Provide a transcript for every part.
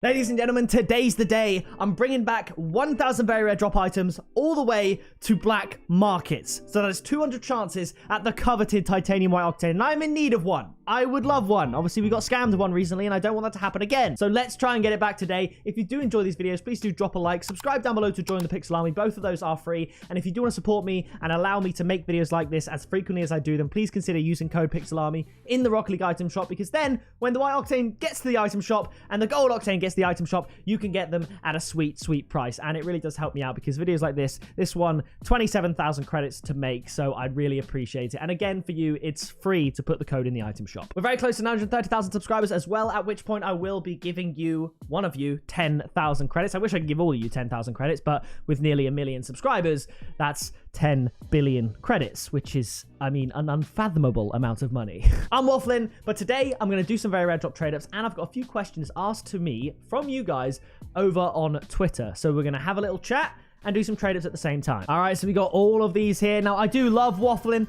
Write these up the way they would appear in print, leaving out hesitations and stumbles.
Ladies and gentlemen, today's the day. I'm bringing back 1,000 very rare drop items all the way to black markets. So there's 200 chances at the coveted Titanium White Octane, and I'm in need of one. I would love one. Obviously, we got scammed of one recently, and I don't want that to happen again. So let's try and get it back today. If you do enjoy these videos, please do drop a like. Subscribe down below to join the Pixel Army. Both of those are free. And if you do want to support me and allow me to make videos like this as frequently as I do, then please consider using code Pixel Army in the Rocket League item shop, because then when the White Octane gets to the item shop and the Gold Octane gets to the item shop, you can get them at a sweet, sweet price. And it really does help me out, because videos like this one, 27,000 credits to make, so I'd really appreciate it. And again, for you, it's free to put the code in the item shop. We're very close to 930,000 subscribers as well, at which point I will be giving you, one of you, 10,000 credits. I wish I could give all of you 10,000 credits, but with nearly 1 million subscribers, that's 10 billion credits, which is, I mean, an unfathomable amount of money. I'm waffling, but today I'm going to do some very rare drop trade-ups, and I've got a few questions asked to me from you guys over on Twitter. So we're going to have a little chat and do some trade-ups at the same time. All right, so we got all of these here. Now, I do love waffling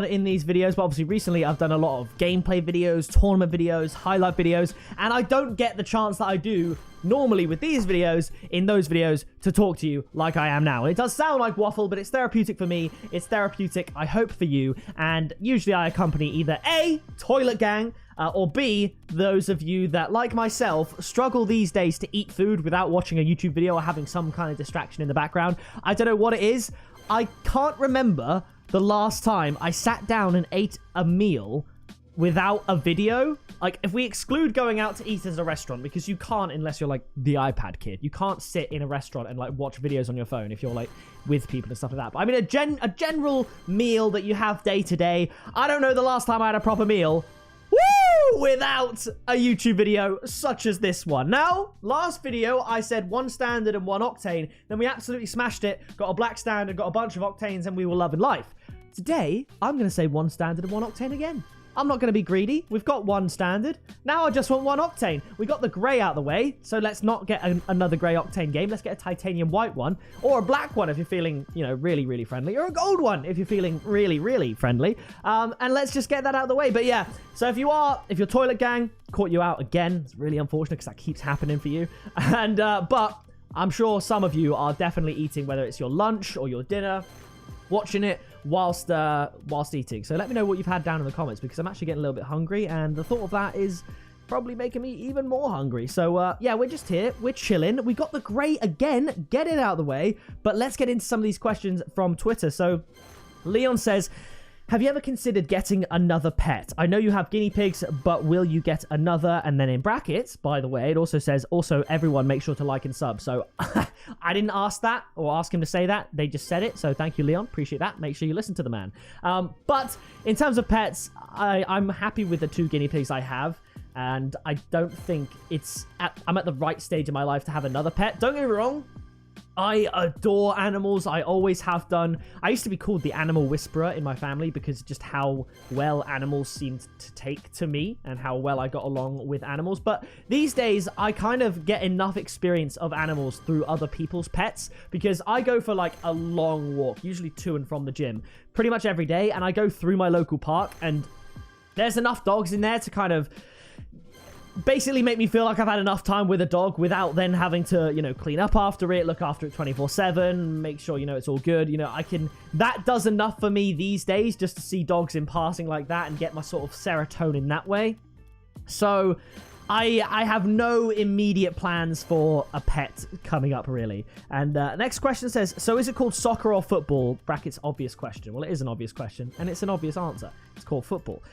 in these videos, but obviously recently I've done a lot of gameplay videos, tournament videos, highlight videos, and I don't get the chance that I do normally with these videos, in those videos, to talk to you like I am now. It does sound like waffle, but it's therapeutic for me. It's therapeutic, I hope, for you. And usually I accompany either A, Toilet Gang, or B, those of you that, like myself, struggle these days to eat food without watching a YouTube video or having some kind of distraction in the background. I don't know what it is. I can't remember the last time I sat down and ate a meal without a video. Like, if we exclude going out to eat at a restaurant, because you can't, unless you're like the iPad kid, you can't sit in a restaurant and like watch videos on your phone if you're like with people and stuff like that. But I mean, a general meal that you have day to day. I don't know the last time I had a proper meal without a YouTube video such as this one. Now, last video I said 1 standard and 1 octane, then we absolutely smashed it, got a black standard, got a bunch of octanes, and we were loving life. Today I'm going to say 1 standard and 1 octane again. I'm not going to be greedy. We've got 1 standard. Now I just want 1 octane. We got the grey out of the way, so let's not get another grey octane game. Let's get a titanium white one, or a black one if you're feeling, you know, really, really friendly, or a gold one if you're feeling really, really friendly. And let's just get that out of the way. But yeah, so if you're Toilet Gang, caught you out again. It's really unfortunate because that keeps happening for you. And but I'm sure some of you are definitely eating, whether it's your lunch or your dinner, watching it whilst eating. So let me know what you've had down in the comments, because I'm actually getting a little bit hungry, and the thought of that is probably making me even more hungry. So yeah, we're just here, we're chilling. We got the grey again, get it out of the way, but let's get into some of these questions from Twitter. So Leon says, have you ever considered getting another pet? I know you have guinea pigs, but will you get another? And then in brackets, by the way, it also says, also everyone make sure to like and sub. So I didn't ask that or ask him to say that. They just said it. So thank you, Leon. Appreciate that. Make sure you listen to the man. But in terms of pets, I'm happy with the 2 guinea pigs I have. And I don't think I'm at the right stage in my life to have another pet. Don't get me wrong. I adore animals. I always have done. I used to be called the animal whisperer in my family, because just how well animals seemed to take to me and how well I got along with animals. But these days, I kind of get enough experience of animals through other people's pets, because I go for like a long walk, usually to and from the gym, pretty much every day. And I go through my local park, and there's enough dogs in there to kind of basically make me feel like I've had enough time with a dog without then having to, you know, clean up after it, look after it 24/7, make sure, you know, it's all good. You know, that does enough for me these days, just to see dogs in passing like that and get my sort of serotonin that way. So I have no immediate plans for a pet coming up, really. And next question says, so is it called soccer or football? Brackets, obvious question. Well, it is an obvious question, and it's an obvious answer. It's called football.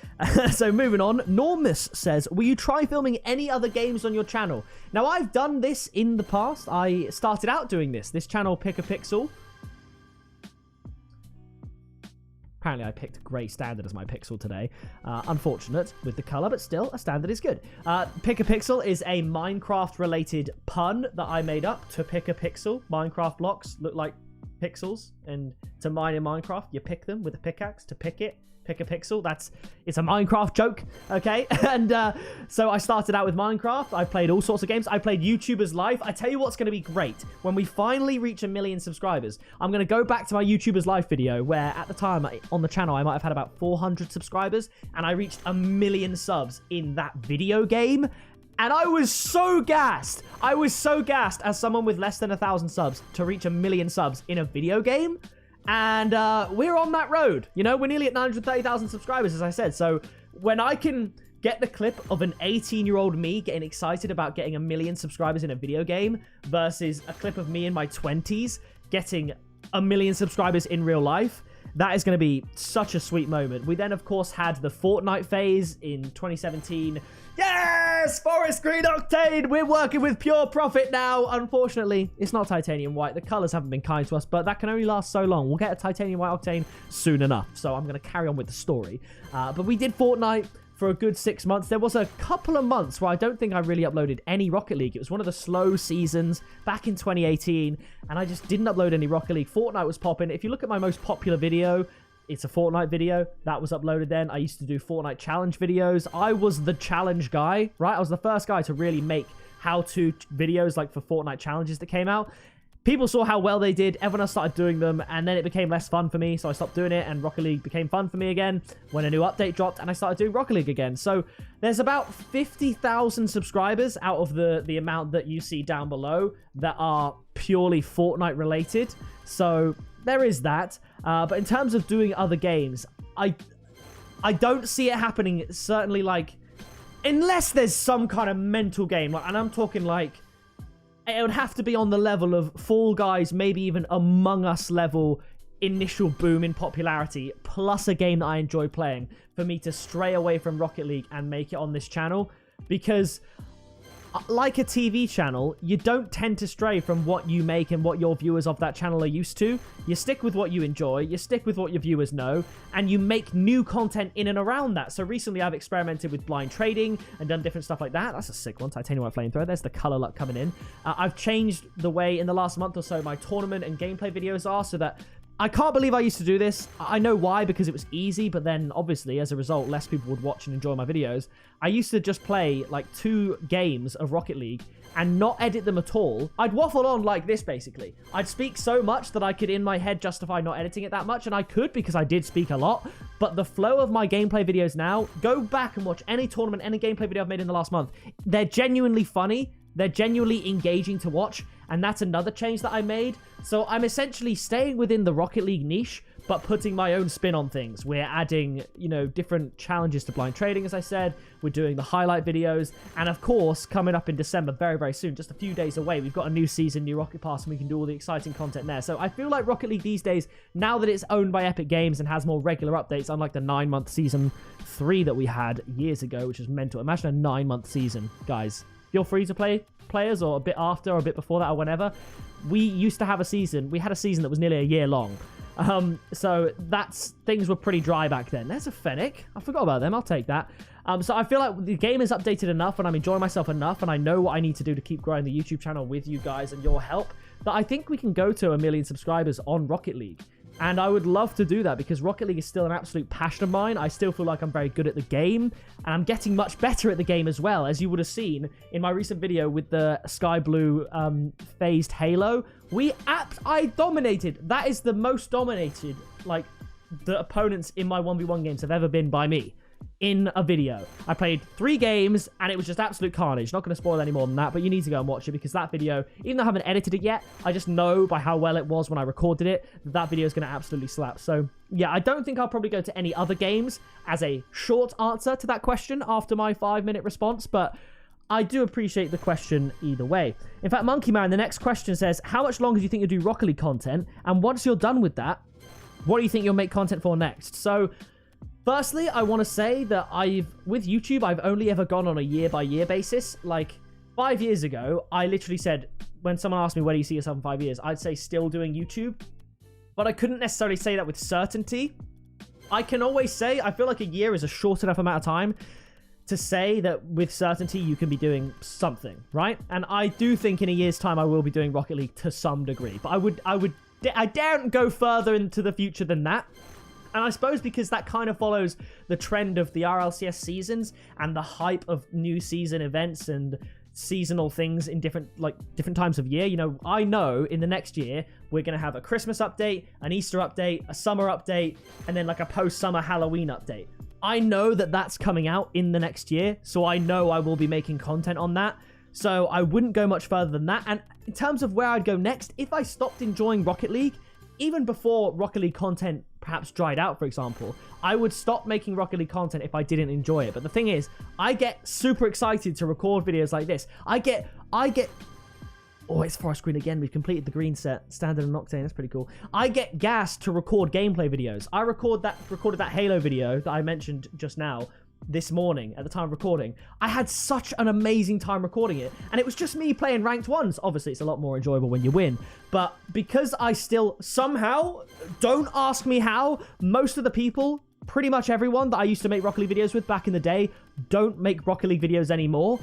So moving on, Normus says, will you try filming any other games on your channel? Now, I've done this in the past. I started out doing this channel, Pickapixel. Apparently, I picked grey standard as my pixel today. Unfortunate with the color, but still, a standard is good. Pickapixel is a Minecraft-related pun that I made up to pick a pixel. Minecraft blocks look like pixels, and to mine in Minecraft, you pick them with a pickaxe to pick it. Pick a pixel. It's a Minecraft joke, okay? And so I started out with Minecraft. I played all sorts of games. I played YouTubers Live. I tell you what's going to be great. When we finally reach 1 million subscribers, I'm going to go back to my YouTubers Live video, where at the time on the channel, I might have had about 400 subscribers, and I reached 1 million subs in that video game. And I was so gassed. I was so gassed as someone with less than 1,000 subs to reach 1 million subs in a video game. And we're on that road. You know, we're nearly at 930,000 subscribers, as I said. So when I can get the clip of an 18-year-old me getting excited about getting 1 million subscribers in a video game versus a clip of me in my 20s getting 1 million subscribers in real life, that is going to be such a sweet moment. We then, of course, had the Fortnite phase in 2017. Yes! Forest Green Octane! We're working with pure profit now. Unfortunately, it's not Titanium White. The colors haven't been kind to us, but that can only last so long. We'll get a Titanium White Octane soon enough, so I'm going to carry on with the story. But we did Fortnite for a good 6 months. There was a couple of months where I don't think I really uploaded any Rocket League. It was one of the slow seasons back in 2018, and I just didn't upload any Rocket League. Fortnite was popping. If you look at my most popular video, it's a Fortnite video. That was uploaded then. I used to do Fortnite challenge videos. I was the challenge guy, right? I was the first guy to really make how-to videos like for Fortnite challenges that came out. People saw how well they did, everyone else started doing them, and then it became less fun for me, so I stopped doing it, and Rocket League became fun for me again when a new update dropped, and I started doing Rocket League again. So there's about 50,000 subscribers out of the amount that you see down below that are purely Fortnite related. So there is that. But in terms of doing other games, I don't see it happening, certainly, like, unless there's some kind of mental game, and I'm talking like, it would have to be on the level of Fall Guys, maybe even Among Us level initial boom in popularity, plus a game that I enjoy playing, for me to stray away from Rocket League and make it on this channel. Because like a TV channel, you don't tend to stray from what you make and what your viewers of that channel are used to. You stick with what you enjoy, you stick with what your viewers know, and you make new content in and around that. So recently I've experimented with blind trading and done different stuff like that. That's a sick one, Titanium White Flamethrower. There's the color luck coming in. I've changed the way in the last month or so my tournament and gameplay videos are, so that I can't believe I used to do this. I know why, because it was easy, but then obviously as a result less people would watch and enjoy my videos. I used to just play like 2 games of Rocket League and not edit them at all. I'd waffle on like this, basically. I'd speak so much that I could in my head justify not editing it that much, and I could because I did speak a lot. But the flow of my gameplay videos now, go back and watch any tournament, any gameplay video I've made in the last month. They're genuinely funny. They're genuinely engaging to watch, and that's another change that I made. So I'm essentially staying within the Rocket League niche, but putting my own spin on things. We're adding, you know, different challenges to blind trading, as I said. We're doing the highlight videos. And of course, coming up in December, very, very soon, just a few days away, we've got a new season, new Rocket Pass, and we can do all the exciting content there. So I feel like Rocket League these days, now that it's owned by Epic Games and has more regular updates, unlike the 9-month season 3 that we had years ago, which was mental. Imagine a 9-month season, guys. You're free to play players, or a bit after or a bit before that or whenever. We used to have a season. We had a season that was nearly a year long. So things were pretty dry back then. There's a Fennec. I forgot about them. I'll take that. So I feel like the game is updated enough and I'm enjoying myself enough and I know what I need to do to keep growing the YouTube channel with you guys and your help, that I think we can go to 1 million subscribers on Rocket League. And I would love to do that because Rocket League is still an absolute passion of mine. I still feel like I'm very good at the game, and I'm getting much better at the game as well, as you would have seen in my recent video with the Sky Blue phased Halo. I dominated. That is the most dominated, like, the opponents in my 1v1 games have ever been by me in a video. I played 3 games and it was just absolute carnage. Not going to spoil any more than that, but you need to go and watch it because that video, even though I haven't edited it yet, I just know by how well it was when I recorded it that video is going to absolutely slap. So yeah, I don't think I'll probably go to any other games as a short answer to that question after my 5-minute response, but I do appreciate the question either way. In fact, Monkey Man, the next question says, how much longer do you think you'll do Rocket League content? And once you're done with that, what do you think you'll make content for next? So firstly, I want to say that with YouTube, I've only ever gone on a year-by-year basis. Like, 5 years ago, I literally said, when someone asked me, where do you see yourself in 5 years? I'd say still doing YouTube. But I couldn't necessarily say that with certainty. I can always say, I feel like a year is a short enough amount of time to say that with certainty you can be doing something, right? And I do think in a year's time I will be doing Rocket League to some degree. But I daren't go further into the future than that. And I suppose because that kind of follows the trend of the RLCS seasons and the hype of new season events and seasonal things in different times of year. You know, I know in the next year we're going to have a Christmas update, an Easter update, a summer update, and then like a post-summer Halloween update. I know that that's coming out in the next year, so I know I will be making content on that. So I wouldn't go much further than that. And in terms of where I'd go next, if I stopped enjoying Rocket League, even before Rocket League content perhaps dried out, for example, I would stop making Rocket League content if I didn't enjoy it. But the thing is, I get super excited to record videos like this. I get... Oh, it's forest green again. We've completed the green set. Standard and Octane. That's pretty cool. I get gassed to record gameplay videos. I recorded that Halo video that I mentioned just now this morning at the time of recording. I had such an amazing time recording it, and it was just me playing ranked ones. Obviously, it's a lot more enjoyable when you win, but because I still somehow, don't ask me how, most of the people, pretty much everyone that I used to make Rocket League videos with back in the day, don't make Rocket League videos anymore.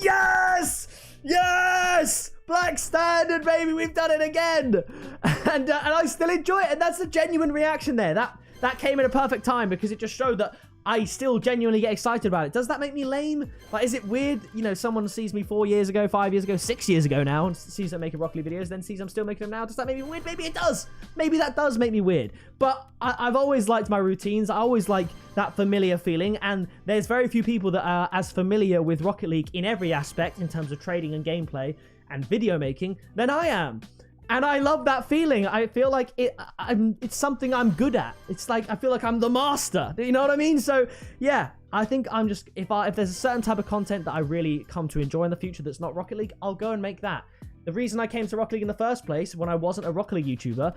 Yes! Yes! Black Standard, baby! We've done it again! And I still enjoy it, and that's a genuine reaction there. That came in a perfect time because it just showed that I still genuinely get excited about it. Does that make me lame? Like, is it weird? You know, someone sees me 4 years ago, 5 years ago, 6 years ago now, and sees I'm making Rocket League videos, then sees I'm still making them now. Does that make me weird? Maybe it does. Maybe that does make me weird. But I've always liked my routines. I always like that familiar feeling, and there's very few people that are as familiar with Rocket League in every aspect in terms of trading and gameplay and video making than I am. And I love that feeling. I feel like it's something I'm good at. It's like, I feel like I'm the master. You know what I mean? So, yeah, I think I'm just, if there's a certain type of content that I really come to enjoy in the future that's not Rocket League, I'll go and make that. The reason I came to Rocket League in the first place, when I wasn't a Rocket League YouTuber,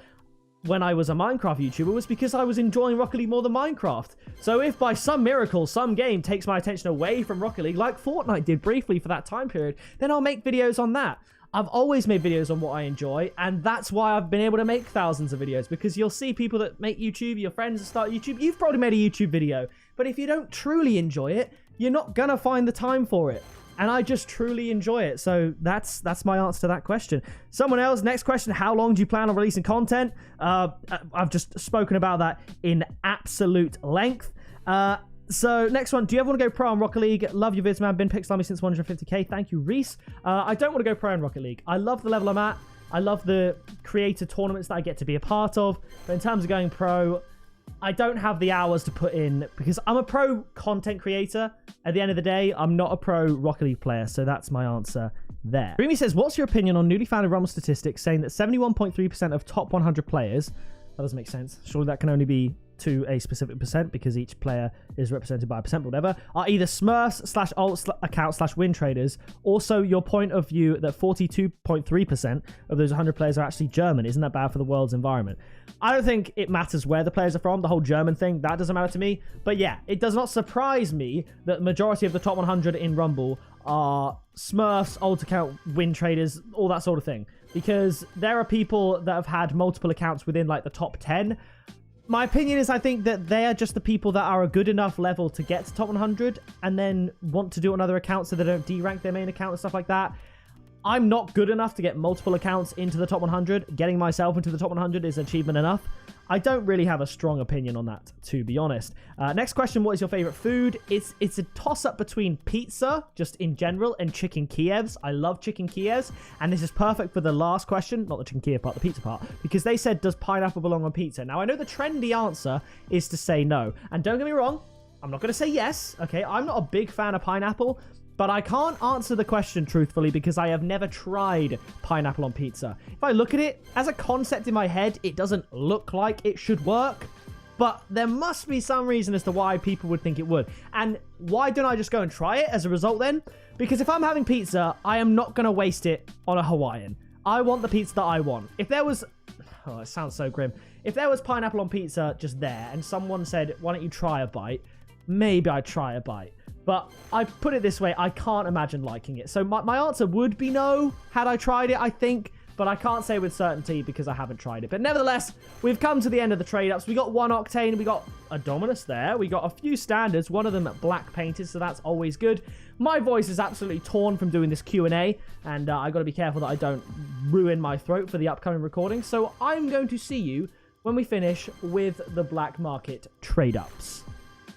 when I was a Minecraft YouTuber, was because I was enjoying Rocket League more than Minecraft. So if by some miracle, some game takes my attention away from Rocket League, like Fortnite did briefly for that time period, then I'll make videos on that. I've always made videos on what I enjoy, and that's why I've been able to make thousands of videos, because you'll see people that make YouTube, your friends that start YouTube, you've probably made a YouTube video, but if you don't truly enjoy it, you're not gonna find the time for it. And I just truly enjoy it. So that's my answer to that question. Someone else, next question, how long do you plan on releasing content? I've just spoken about that in absolute length. So next one, do you ever want to go pro on Rocket League? Love your vids, man. Been pixel me since 150k. Thank you, Reese. I don't want to go pro in Rocket League. I love the level I'm at. I love the creator tournaments that I get to be a part of. But in terms of going pro, I don't have the hours to put in because I'm a pro content creator. At the end of the day, I'm not a pro Rocket League player. So that's my answer there. Dreamy says, what's your opinion on newly founded Rumble statistics saying that 71.3% of top 100 players, that doesn't make sense. Surely that can only be to a specific percent because each player is represented by a percent, but whatever, are either Smurfs / alt account / win traders. Also, your point of view that 42.3% of those 100 players are actually German. Isn't that bad for the world's environment? I don't think it matters where the players are from. The whole German thing, that doesn't matter to me. But yeah, it does not surprise me that the majority of the top 100 in Rumble are Smurfs, alt account, win traders, all that sort of thing. Because there are people that have had multiple accounts within like the top 10. My opinion is I think that they are just the people that are a good enough level to get to top 100 and then want to do it on other accounts so they don't derank their main account and stuff like that. I'm not good enough to get multiple accounts into the top 100. Getting myself into the top 100 is achievement enough. I don't really have a strong opinion on that, to be honest. Next question, what is your favorite food? It's a toss-up between pizza, just in general, and chicken Kievs. I love chicken Kievs, and this is perfect for the last question, not the chicken Kiev part, the pizza part, because they said, does pineapple belong on pizza? Now, I know the trendy answer is to say no, and don't get me wrong, I'm not going to say yes, okay? I'm not a big fan of pineapple, but I can't answer the question truthfully because I have never tried pineapple on pizza. If I look at it, as a concept in my head, it doesn't look like it should work, but there must be some reason as to why people would think it would. And why don't I just go and try it as a result then? Because if I'm having pizza, I am not going to waste it on a Hawaiian. I want the pizza that I want. If there was... Oh, it sounds so grim. If there was pineapple on pizza just there and someone said, why don't you try a bite? Maybe I'd try a bite. But I put it this way, I can't imagine liking it. So my answer would be no, had I tried it, I think. But I can't say with certainty because I haven't tried it. But nevertheless, we've come to the end of the trade-ups. We got one Octane, we got a Dominus there. We got a few standards, one of them black painted, so that's always good. My voice is absolutely torn from doing this Q&A. And I got to be careful that I don't ruin my throat for the upcoming recording. So I'm going to see you when we finish with the black market trade-ups.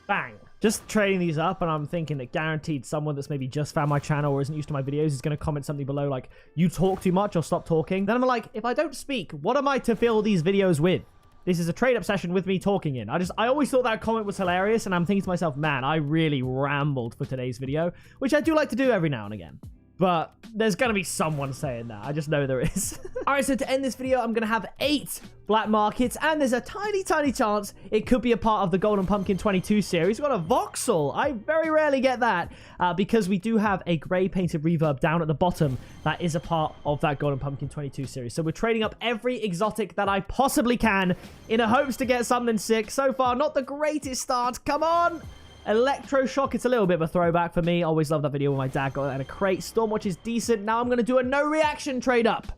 Bang. Just trading these up, and I'm thinking that guaranteed someone that's maybe just found my channel or isn't used to my videos is going to comment something below like, you talk too much or stop talking. Then I'm like, if I don't speak, what am I to fill these videos with? This is a trade-up session with me talking in. I always thought that comment was hilarious, and I'm thinking to myself, man, I really rambled for today's video, which I do like to do every now and again. But there's going to be someone saying that. I just know there is. All right, so to end this video, I'm going to have 8 black markets, and there's a tiny, tiny chance it could be a part of the Golden Pumpkin 22 series. We've got a voxel. I very rarely get that because we do have a gray painted reverb down at the bottom that is a part of that Golden Pumpkin 22 series. So we're trading up every exotic that I possibly can in a hopes to get something sick. So far, not the greatest start. Come on. Electroshock, it's a little bit of a throwback for me. Always love that video when my dad got it and a crate. Stormwatch is decent. Now I'm going to do a no reaction trade up.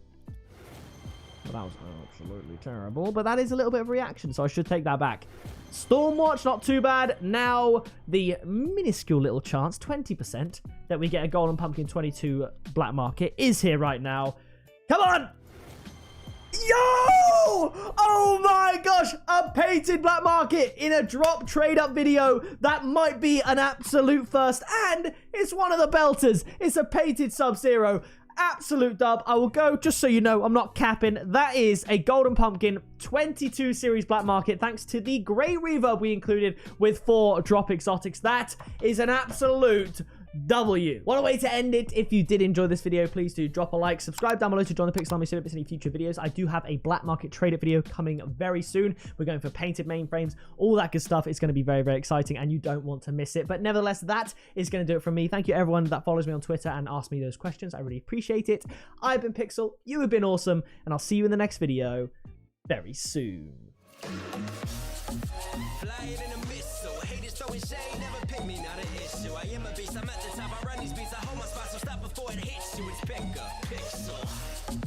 Well, that was absolutely terrible, but that is a little bit of reaction, so I should take that back. Stormwatch, not too bad. Now the minuscule little chance, 20%, that we get a Golden Pumpkin 22 black market is here right now. Come on! Yo! Oh my gosh! A painted black market in a drop trade up video. That might be an absolute first. And it's one of the belters. It's a painted Sub-Zero. Absolute dub. I will go, just so you know, I'm not capping. That is a Golden Pumpkin 22 series black market thanks to the grey reverb we included with 4 drop exotics. That is an absolute W. What a way to end it. If you did enjoy this video, please do drop a like, subscribe down below to join the Pixel Army so you don't miss any future videos. I do have a black market trade-up video coming very soon. We're going for painted mainframes, all that good stuff. It's going to be very, very exciting and you don't want to miss it. But nevertheless, that is going to do it from me. Thank you everyone that follows me on Twitter and asks me those questions. I really appreciate it. I've been Pixel, you have been awesome, and I'll see you in the next video very soon. Flying in a missile, haters throwing shade, never pick me, not an issue. I am a beast, I'm at the top, I run these beats, I hold my spot, so stop before it hits you, it's pick up, pixel.